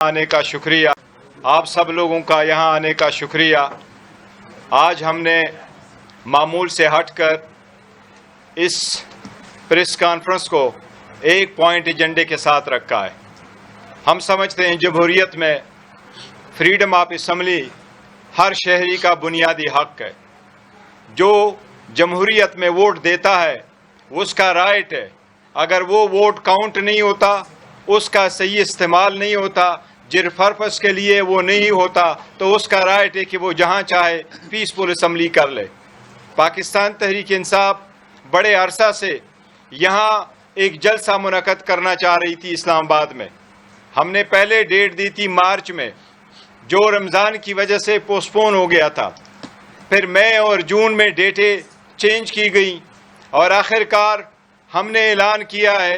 آنے کا شکریہ، آپ سب لوگوں کا یہاں آنے کا شکریہ۔ آج ہم نے معمول سے ہٹ کر اس پریس کانفرنس کو ایک پوائنٹ ایجنڈے کے ساتھ رکھا ہے۔ ہم سمجھتے ہیں جمہوریت میں فریڈم آف اسمبلی ہر شہری کا بنیادی حق ہے۔ جو جمہوریت میں ووٹ دیتا ہے اس کا رائٹ ہے، اگر وہ ووٹ کاؤنٹ نہیں ہوتا، اس کا صحیح استعمال نہیں ہوتا، جن پرپس کے لیے وہ نہیں ہوتا، تو اس کا رائٹ ہے کہ وہ جہاں چاہے پیسفل اسمبلی کر لے۔ پاکستان تحریک انصاف بڑے عرصہ سے یہاں ایک جلسہ منعقد کرنا چاہ رہی تھی اسلام آباد میں۔ ہم نے پہلے ڈیٹ دی تھی مارچ میں، جو رمضان کی وجہ سے پوسٹ پون ہو گیا تھا، پھر مئی اور جون میں ڈیٹیں چینج کی گئیں، اور آخر کار ہم نے اعلان کیا ہے،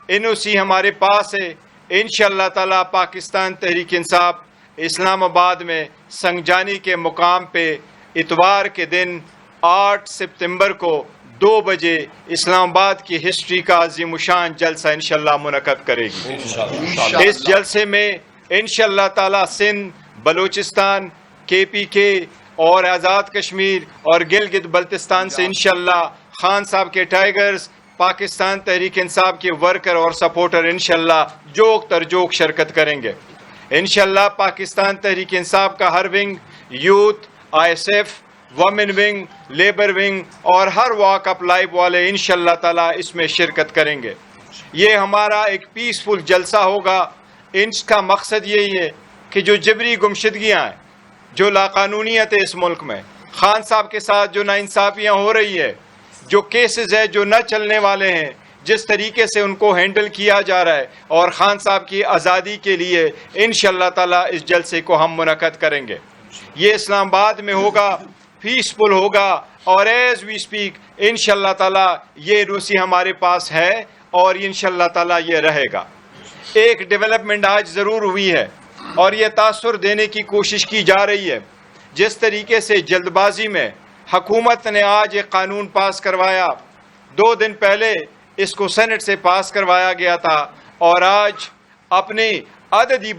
NOC ہمارے پاس ہے، انشاءاللہ تعالی پاکستان تحریک انصاف اسلام آباد میں سنگجانی کے مقام پہ اتوار کے دن 8 سپتمبر کو 2 بجے اسلام آباد کی ہسٹری کا عظیم الشان جلسہ انشاءاللہ منعقد کرے گی۔ اس جلسے میں انشاءاللہ تعالی سندھ، بلوچستان، KPK اور آزاد کشمیر اور گلگت بلتستان سے انشاءاللہ خان صاحب کے ٹائیگرز، پاکستان تحریک انصاف کے ورکر اور سپورٹر انشاءاللہ جوک تر جوک شرکت کریں گے۔ انشاءاللہ پاکستان تحریک انصاف کا ہر wing, youth, ISF، women wing, labour wing اور ہر واک اپ لائف والے انشاءاللہ تعالی اس میں شرکت کریں گے۔ یہ ہمارا ایک پیسفل جلسہ ہوگا۔ اس کا مقصد یہی ہے کہ جو جبری گمشدگیاں ہیں، جو لاقانونیت ہے اس ملک میں، خان صاحب کے ساتھ جو ناانصافیاں ہو رہی ہے، جو کیسز ہے جو نہ چلنے والے ہیں، جس طریقے سے ان کو ہینڈل کیا جا رہا ہے، اور خان صاحب کی آزادی کے لیے انشاءاللہ تعالی اس جلسے کو ہم منعقد کریں گے۔ یہ اسلام آباد میں ہوگا، پیسفل ہوگا، اور ایز وی سپیک انشاءاللہ تعالی یہ NOC ہمارے پاس ہے اور انشاءاللہ تعالی یہ رہے گا۔ ایک ڈیولپمنٹ آج ضرور ہوئی ہے اور یہ تاثر دینے کی کوشش کی جا رہی ہے۔ جس طریقے سے جلد بازی میں حکومت نے آج ایک قانون پاس کروایا، 2 دن پہلے اس کو سینٹ سے پاس کروایا گیا تھا، اور آج اپنی عددی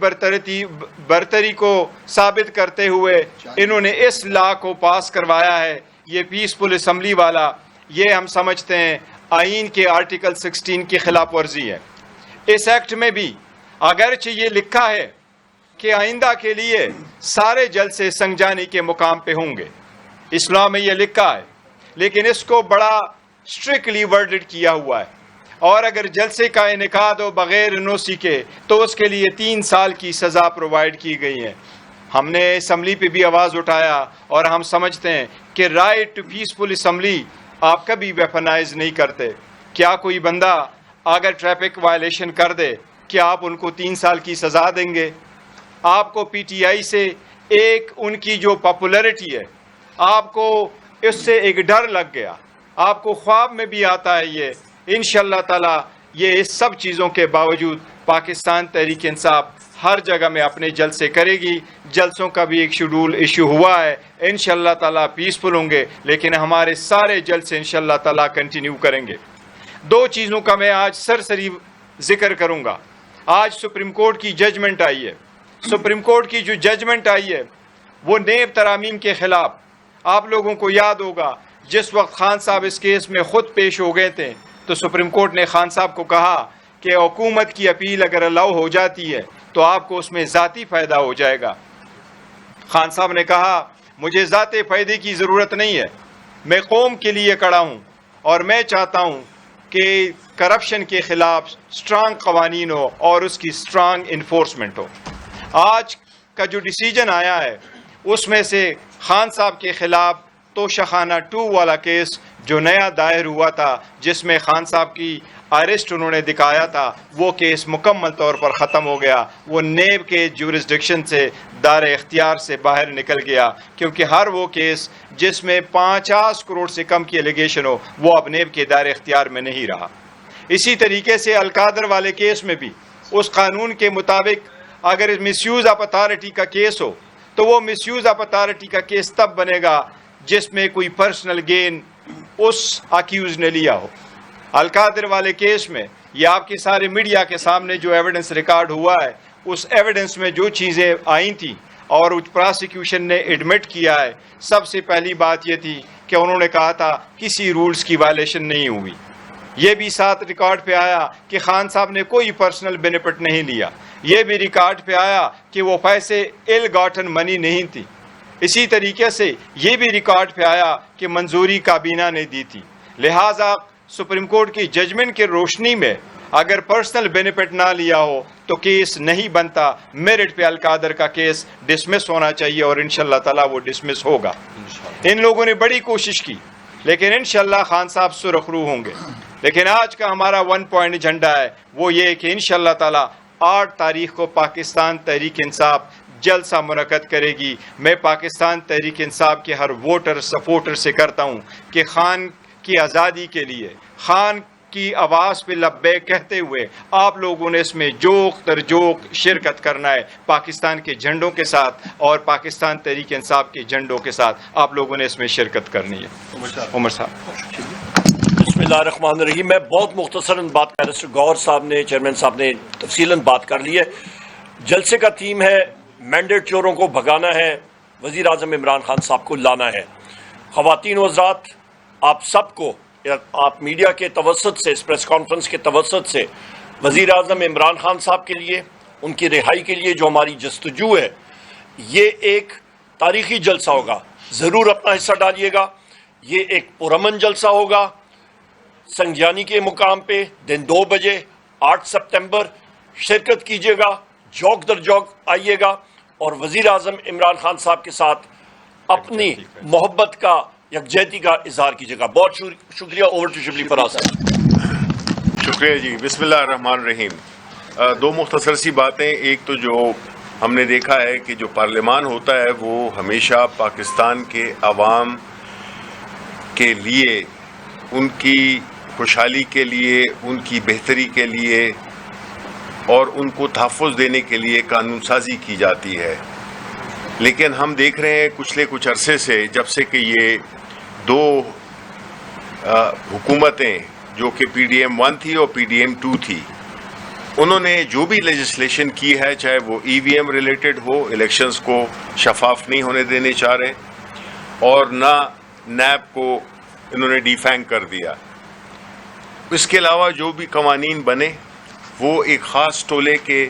برتری کو ثابت کرتے ہوئے انہوں نے اس لا کو پاس کروایا ہے، یہ پیسفل اسمبلی والا۔ یہ ہم سمجھتے ہیں آئین کے آرٹیکل 16 کی خلاف ورزی ہے۔ اس ایکٹ میں بھی اگرچہ یہ لکھا ہے کہ آئندہ کے لیے سارے جلسے سنگجانی کے مقام پہ ہوں گے، اسلام میں یہ لکھا ہے، لیکن اس کو بڑا اسٹرکٹلی ورڈڈ کیا ہوا ہے، اور اگر جلسے کا انعقاد ہو بغیر NOC کے تو اس کے لیے 3 سال کی سزا پرووائڈ کی گئی ہے۔ ہم نے اسمبلی پہ بھی آواز اٹھایا، اور ہم سمجھتے ہیں کہ رائٹ ٹو پیسفل اسمبلی آپ کبھی ویپنائز نہیں کرتے۔ کیا کوئی بندہ اگر ٹریفک وائلیشن کر دے، کیا آپ ان کو 3 سال کی سزا دیں گے؟ آپ کو PTI سے ایک ان کی جو پاپولیرٹی ہے، آپ کو اس سے ایک ڈر لگ گیا، آپ کو خواب میں بھی آتا ہے یہ۔ انشاءاللہ تعالی یہ اس سب چیزوں کے باوجود پاکستان تحریک انصاف ہر جگہ میں اپنے جلسے کرے گی۔ جلسوں کا بھی ایک شیڈول ایشو ہوا ہے، انشاءاللہ تعالی پیسفل ہوں گے، لیکن ہمارے سارے جلسے انشاءاللہ تعالی کنٹینیو کریں گے۔ 2 چیزوں کا میں آج سرسری ذکر کروں گا۔ آج سپریم کورٹ کی ججمنٹ آئی ہے۔ سپریم کورٹ کی جو ججمنٹ آئی ہے وہ نیب ترامیم کے خلاف۔ آپ لوگوں کو یاد ہوگا جس وقت خان صاحب اس کیس میں خود پیش ہو گئے تھے، تو سپریم کورٹ نے خان صاحب کو کہا کہ حکومت کی اپیل اگر الاؤ ہو جاتی ہے تو آپ کو اس میں ذاتی فائدہ ہو جائے گا۔ خان صاحب نے کہا مجھے ذاتی فائدے کی ضرورت نہیں ہے، میں قوم کے لیے کھڑا ہوں، اور میں چاہتا ہوں کہ کرپشن کے خلاف سٹرانگ قوانین ہو اور اس کی سٹرانگ انفورسمنٹ ہو۔ آج کا جو ڈیسیجن آیا ہے اس میں سے خان صاحب کے خلاف توشخانہ 2 والا کیس جو نیا دائر ہوا تھا، جس میں خان صاحب کی اریسٹ انہوں نے دکھایا تھا، وہ کیس مکمل طور پر ختم ہو گیا۔ وہ نیب کے جورسڈکشن سے، دار اختیار سے باہر نکل گیا، کیونکہ ہر وہ کیس جس میں 50 کروڑ سے کم کی الیگیشن ہو وہ اب نیب کے دائر اختیار میں نہیں رہا۔ اسی طریقے سے القادر والے کیس میں بھی اس قانون کے مطابق اگر مس یوز آف اتھارٹی کا کیس ہو تو وہ مس یوز آف اتھارٹی کا کیس تب بنے گا جس میں کوئی پرسنل گین اس اکیوز نے لیا ہو۔ القادر والے کیس میں یہ آپ کے سارے میڈیا کے سامنے جو ایویڈنس ریکارڈ ہوا ہے اس ایویڈنس میں جو چیزیں آئی تھیں اور پراسیکیوشن نے ایڈمٹ کیا ہے، سب سے پہلی بات یہ تھی کہ انہوں نے کہا تھا کسی رولز کی وائلیشن نہیں ہوئی. یہ بھی ساتھ ریکارڈ پہ آیا کہ خان صاحب نے کوئی پرسنل بینیفٹ نہیں لیا. یہ بھی ریکارڈ پہ آیا کہ وہ پیسے ایل گاٹن منی نہیں تھی. اسی طریقے سے یہ بھی ریکارڈ پہ آیا کہ منظوری کابینہ نے دی تھی. لہٰذا سپریم کورٹ کی ججمنٹ کی روشنی میں اگر پرسنل بینیفٹ نہ لیا ہو تو کیس نہیں بنتا. میرٹ پہ القادر کا کیس ڈسمس ہونا چاہیے اور انشاءاللہ تعالیٰ وہ ڈسمس ہوگا. ان لوگوں نے بڑی کوشش کی لیکن انشاءاللہ خان صاحب سرخ رو ہوں گے. لیکن آج کا ہمارا 1 پوائنٹ ایجنڈا ہے وہ یہ کہ انشاءاللہ تعالیٰ 8 تاریخ کو پاکستان تحریک انصاف جلسہ منعقد کرے گی. میں پاکستان تحریک انصاف کے ہر ووٹر سپورٹر سے کرتا ہوں کہ خان کی آزادی کے لیے، خان کی آواز پہ لبیک کہتے ہوئے آپ لوگوں نے اس میں جوق تر جوق شرکت کرنا ہے. پاکستان کے جھنڈوں کے ساتھ اور پاکستان تحریک انصاف کے جھنڈوں کے ساتھ آپ لوگوں نے اس میں شرکت کرنی ہے. عمر صاحب. بسم اللہ الرحمن الرحیم. میں بہت مختصراً بات کر رہا ہوں. گور صاحب نے، چیئرمین صاحب نے تفصیلاً بات کر لی ہے. جلسے کا تھیم ہے مینڈیٹ چوروں کو بھگانا ہے، وزیر اعظم عمران خان صاحب کو لانا ہے. خواتین و حضرات، آپ سب کو، آپ میڈیا کے توسط سے، اس پریس کانفرنس کے توسط سے وزیر اعظم عمران خان صاحب کے لیے، ان کی رہائی کے لیے جو ہماری جستجو ہے، یہ ایک تاریخی جلسہ ہوگا. ضرور اپنا حصہ ڈالیے گا. یہ ایک پرامن جلسہ ہوگا سنگیانی کے مقام پہ دن 2 بجے 8 سپتمبر. شرکت کیجیے گا، جوک در جوک آئیے گا اور وزیر اعظم عمران خان صاحب کے ساتھ اپنی محبت کا، یکجہتی کا اظہار کیجیے گا. بہت شکریہ. اوور ٹو شبلی فراز صاحب. شکریہ جی. بسم اللہ الرحمن الرحیم. 2 مختصر سی باتیں. ایک تو جو ہم نے دیکھا ہے کہ جو پارلیمان ہوتا ہے وہ ہمیشہ پاکستان کے عوام کے لیے، ان کی خوشحالی کے لیے، ان کی بہتری کے لیے اور ان کو تحفظ دینے کے لیے قانون سازی کی جاتی ہے. لیکن ہم دیکھ رہے ہیں پچھلے کچھ عرصے سے، جب سے کہ یہ 2 حکومتیں جو کہ پی ڈی ایم 1 تھی اور پی ڈی ایم 2 تھی، انہوں نے جو بھی لیجسلیشن کی ہے، چاہے وہ ای وی ایم ریلیٹڈ ہو، الیکشنز کو شفاف نہیں ہونے دینے چاہ رہے، اور نہ نیب کو انہوں نے ڈیفینگ کر دیا. اس کے علاوہ جو بھی قوانین بنے وہ ایک خاص ٹولے کے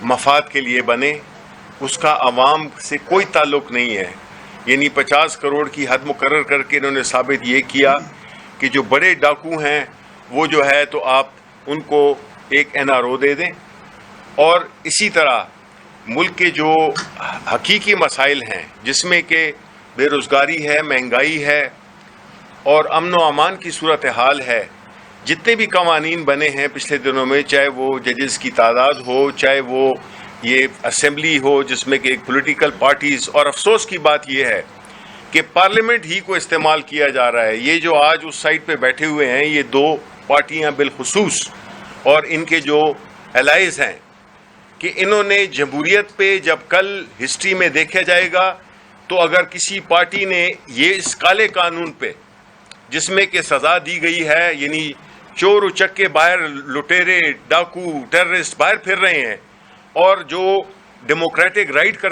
مفاد کے لیے بنے، اس کا عوام سے کوئی تعلق نہیں ہے. یعنی 50 کروڑ کی حد مقرر کر کے انہوں نے ثابت یہ کیا کہ جو بڑے ڈاکو ہیں وہ جو ہے تو آپ ان کو ایک این آر او دے دیں. اور اسی طرح ملک کے جو حقیقی مسائل ہیں، جس میں کہ بے روزگاری ہے، مہنگائی ہے اور امن و امان کی صورتحال ہے، جتنے بھی قوانین بنے ہیں پچھلے دنوں میں، چاہے وہ ججز کی تعداد ہو، چاہے وہ یہ اسمبلی ہو جس میں کہ ایک پولیٹیکل پارٹیز، اور افسوس کی بات یہ ہے کہ پارلیمنٹ ہی کو استعمال کیا جا رہا ہے. یہ جو آج اس سائٹ پہ بیٹھے ہوئے ہیں، یہ 2 پارٹیاں بالخصوص اور ان کے جو الائز ہیں، کہ انہوں نے جمہوریت پہ، جب کل ہسٹری میں دیکھا جائے گا تو اگر کسی پارٹی نے یہ اس کالے قانون پہ، جس میں کہ سزا دی گئی ہے، یعنی چور اچکے باہر، لٹیرے، ڈاکو، ٹیررسٹ باہر پھر رہے ہیں، اور جو ڈیموکریٹک رائٹ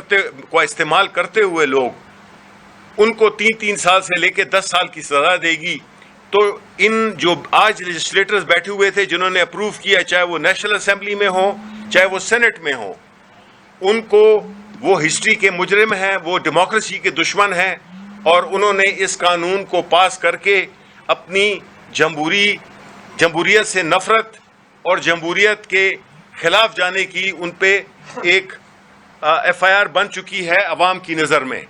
کو استعمال کرتے ہوئے لوگ، ان کو 3 سال سے لے کے 10 سال کی سزا دے گی، تو ان جو آج لیجسلیٹرز بیٹھے ہوئے تھے جنہوں نے اپروو کیا، چاہے وہ نیشنل اسمبلی میں ہوں، چاہے وہ سینٹ میں ہوں، ان کو وہ ہسٹری کے مجرم ہیں، وہ ڈیموکریسی کے دشمن ہیں، اور انہوں نے اس قانون کو پاس کر کے اپنی جمہوریت سے نفرت اور جمہوریت کے خلاف جانے کی ان پہ ایک ایف آئی آر بن چکی ہے عوام کی نظر میں.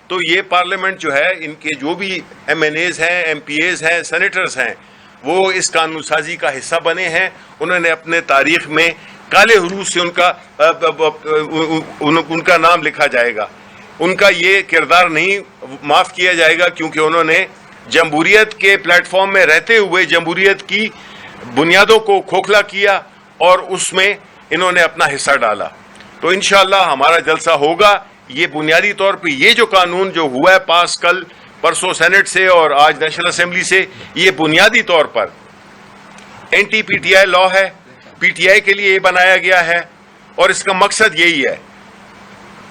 تو یہ پارلیمنٹ جو ہے، ان کے جو بھی ایم این ایز ہیں، ایم پی ایز ہیں، سینیٹرز ہیں، وہ اس قانون سازی کا حصہ بنے ہیں. انہوں نے اپنے تاریخ میں کالے حروف سے ان کا نام لکھا جائے گا. ان کا یہ کردار نہیں معاف کیا جائے گا، کیونکہ انہوں نے جمہوریت کے پلیٹ فارم میں رہتے ہوئے جمہوریت کی بنیادوں کو کھوکھلا کیا اور اس میں انہوں نے اپنا حصہ ڈالا. تو انشاءاللہ ہمارا جلسہ ہوگا. یہ بنیادی طور پہ یہ جو قانون جو ہوا ہے پاس کل پرسوں سینٹ سے اور آج نیشنل اسمبلی سے، یہ بنیادی طور پر اینٹی پی ٹی آئی لا ہے. پی ٹی آئی کے لیے یہ بنایا گیا ہے اور اس کا مقصد یہی ہے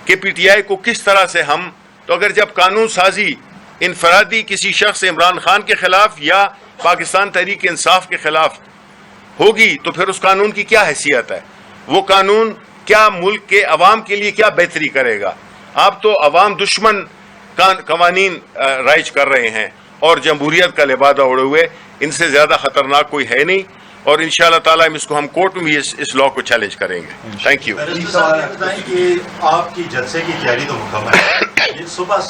کہ پی ٹی آئی کو کس طرح سے ہم، تو اگر جب قانون سازی انفرادی کسی شخص عمران خان کے خلاف یا پاکستان تحریک انصاف کے خلاف ہوگی تو پھر اس قانون کی کیا حیثیت ہے؟ وہ قانون کیا ملک کے عوام کے لیے کیا بہتری کرے گا؟ آپ تو عوام دشمن قوانین رائج کر رہے ہیں اور جمہوریت کا لبادہ اڑے ہوئے، ان سے زیادہ خطرناک کوئی ہے نہیں، اور انشاءاللہ تعالیٰ اس کو ہم کورٹ میں بھی اس لا کو چیلنج کریں گے. Thank you. بتائیں کہ آپ کی جلسے کی تیاری تو مکمل ہے، یہ صبح